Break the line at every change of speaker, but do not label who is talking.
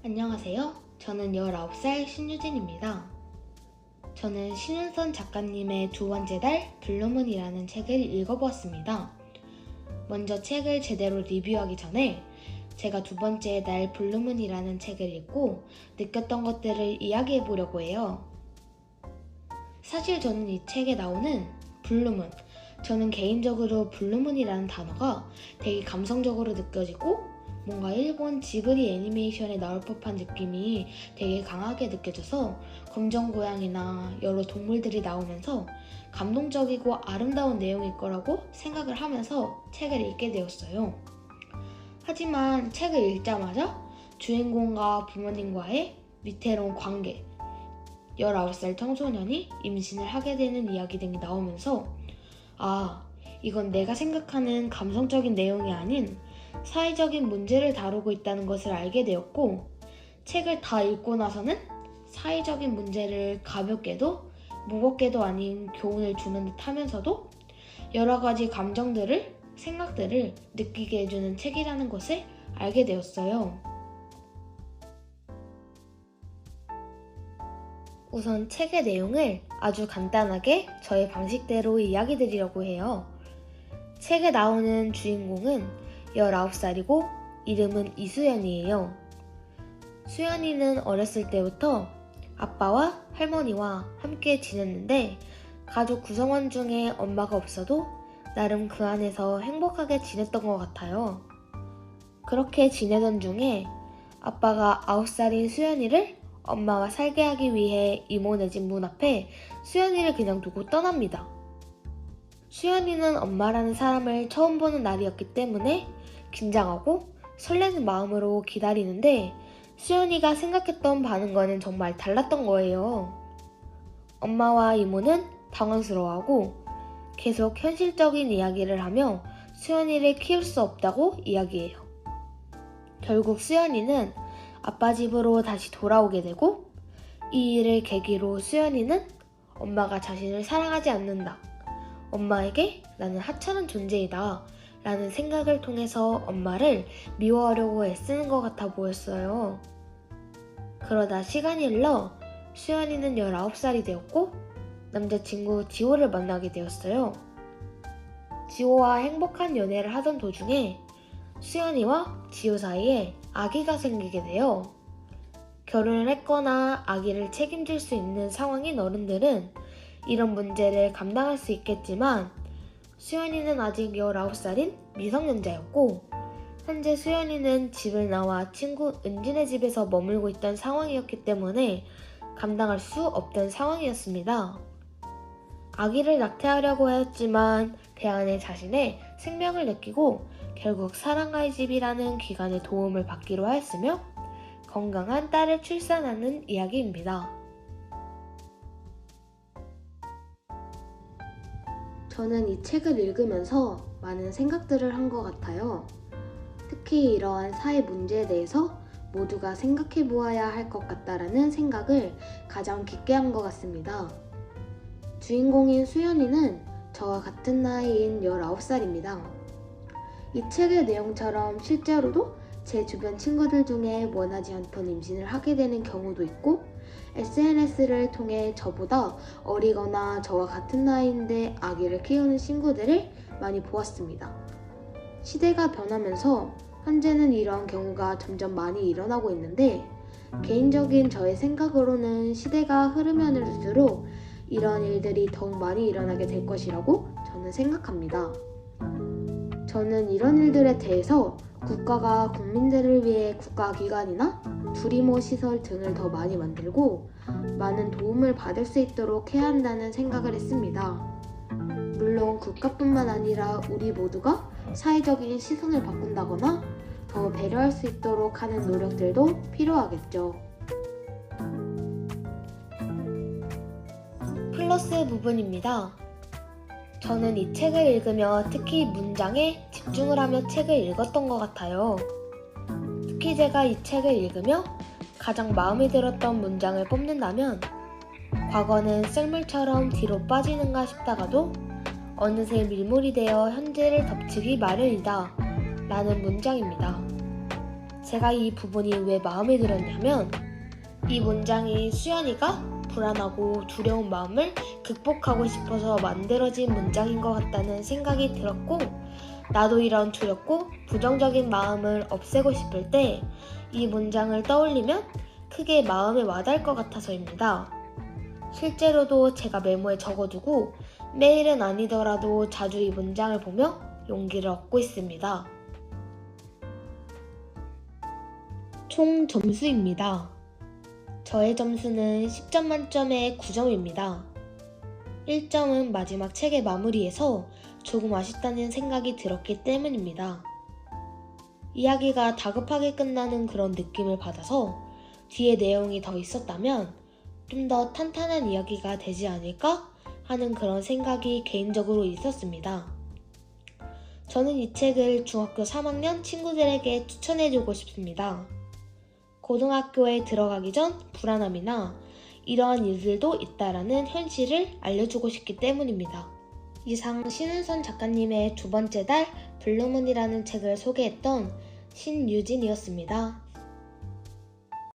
안녕하세요. 저는 19살 신유진입니다. 저는 신윤선 작가님의 두 번째 달 블루문이라는 책을 읽어보았습니다. 먼저 책을 제대로 리뷰하기 전에 제가 두 번째 달 블루문이라는 책을 읽고 느꼈던 것들을 이야기해보려고 해요. 사실 저는 이 책에 나오는 블루문, 저는 개인적으로 블루문이라는 단어가 되게 감성적으로 느껴지고 뭔가 일본 지브리 애니메이션에 나올 법한 느낌이 되게 강하게 느껴져서 검정고양이나 여러 동물들이 나오면서 감동적이고 아름다운 내용일 거라고 생각을 하면서 책을 읽게 되었어요. 하지만 책을 읽자마자 주인공과 부모님과의 위태로운 관계, 19살 청소년이 임신을 하게 되는 이야기 등이 나오면서 이건 내가 생각하는 감성적인 내용이 아닌 사회적인 문제를 다루고 있다는 것을 알게 되었고, 책을 다 읽고 나서는 사회적인 문제를 가볍게도 무겁게도 아닌 교훈을 주는 듯 하면서도 여러 가지 감정들을, 생각들을 느끼게 해주는 책이라는 것을 알게 되었어요. 우선 책의 내용을 아주 간단하게 저의 방식대로 이야기 드리려고 해요. 책에 나오는 주인공은 19살이고 이름은 이수연이에요. 수연이는 어렸을 때부터 아빠와 할머니와 함께 지냈는데 가족 구성원 중에 엄마가 없어도 나름 그 안에서 행복하게 지냈던 것 같아요. 그렇게 지내던 중에 아빠가 9살인 수연이를 엄마와 살게 하기 위해 이모네 집 문 앞에 수연이를 그냥 두고 떠납니다. 수연이는 엄마라는 사람을 처음 보는 날이었기 때문에 긴장하고 설레는 마음으로 기다리는데 수연이가 생각했던 반응과는 정말 달랐던 거예요. 엄마와 이모는 당황스러워하고 계속 현실적인 이야기를 하며 수연이를 키울 수 없다고 이야기해요. 결국 수연이는 아빠 집으로 다시 돌아오게 되고 이 일을 계기로 수연이는 엄마가 자신을 사랑하지 않는다. 엄마에게 나는 하찮은 존재이다. 라는 생각을 통해서 엄마를 미워하려고 애쓰는 것 같아 보였어요. 그러다 시간이 흘러 수연이는 19살이 되었고 남자친구 지호를 만나게 되었어요. 지호와 행복한 연애를 하던 도중에 수연이와 지호 사이에 아기가 생기게 돼요. 결혼을 했거나 아기를 책임질 수 있는 상황인 어른들은 이런 문제를 감당할 수 있겠지만 수연이는 아직 19살인 미성년자였고 현재 수연이는 집을 나와 친구 은진의 집에서 머물고 있던 상황이었기 때문에 감당할 수 없던 상황이었습니다. 아기를 낙태하려고 하였지만 그 안에 자신의 생명을 느끼고 결국 사랑아이 집이라는 기관의 도움을 받기로 하였으며 건강한 딸을 출산하는 이야기입니다. 저는 이 책을 읽으면서 많은 생각들을 한 것 같아요. 특히 이러한 사회 문제에 대해서 모두가 생각해 보아야 할 것 같다라는 생각을 가장 깊게 한 것 같습니다. 주인공인 수연이는 저와 같은 나이인 19살입니다. 이 책의 내용처럼 실제로도 제 주변 친구들 중에 원하지 않던 임신을 하게 되는 경우도 있고 SNS를 통해 저보다 어리거나 저와 같은 나이인데 아기를 키우는 친구들을 많이 보았습니다. 시대가 변하면서 현재는 이러한 경우가 점점 많이 일어나고 있는데 개인적인 저의 생각으로는 시대가 흐르면 흐를수록 이러한 일들이 더욱 많이 일어나게 될 것이라고 저는 생각합니다. 저는 이런 일들에 대해서 국가가 국민들을 위해 국가기관이나 두리모 시설 등을 더 많이 만들고 많은 도움을 받을 수 있도록 해야 한다는 생각을 했습니다. 물론 국가뿐만 아니라 우리 모두가 사회적인 시선을 바꾼다거나 더 배려할 수 있도록 하는 노력들도 필요하겠죠. 플러스 부분입니다. 저는 이 책을 읽으며 특히 문장에 집중을 하며 책을 읽었던 것 같아요. 특히 제가 이 책을 읽으며 가장 마음에 들었던 문장을 뽑는다면 과거는 썰물처럼 뒤로 빠지는가 싶다가도 어느새 밀물이 되어 현재를 덮치기 마련이다 라는 문장입니다. 제가 이 부분이 왜 마음에 들었냐면 이 문장이 수연이가 불안하고 두려운 마음을 극복하고 싶어서 만들어진 문장인 것 같다는 생각이 들었고, 나도 이런 두렵고 부정적인 마음을 없애고 싶을 때 이 문장을 떠올리면 크게 마음에 와닿을 것 같아서입니다. 실제로도 제가 메모에 적어두고 매일은 아니더라도 자주 이 문장을 보며 용기를 얻고 있습니다. 총 점수입니다. 저의 점수는 10점 만점에 9점입니다. 1점은 마지막 책의 마무리에서 조금 아쉽다는 생각이 들었기 때문입니다. 이야기가 다급하게 끝나는 그런 느낌을 받아서 뒤에 내용이 더 있었다면 좀 더 탄탄한 이야기가 되지 않을까 하는 그런 생각이 개인적으로 있었습니다. 저는 이 책을 중학교 3학년 친구들에게 추천해주고 싶습니다. 고등학교에 들어가기 전 불안함이나 이러한 일들도 있다라는 현실을 알려주고 싶기 때문입니다. 이상 신은선 작가님의 두 번째 달 블루문이라는 책을 소개했던 신유진이었습니다.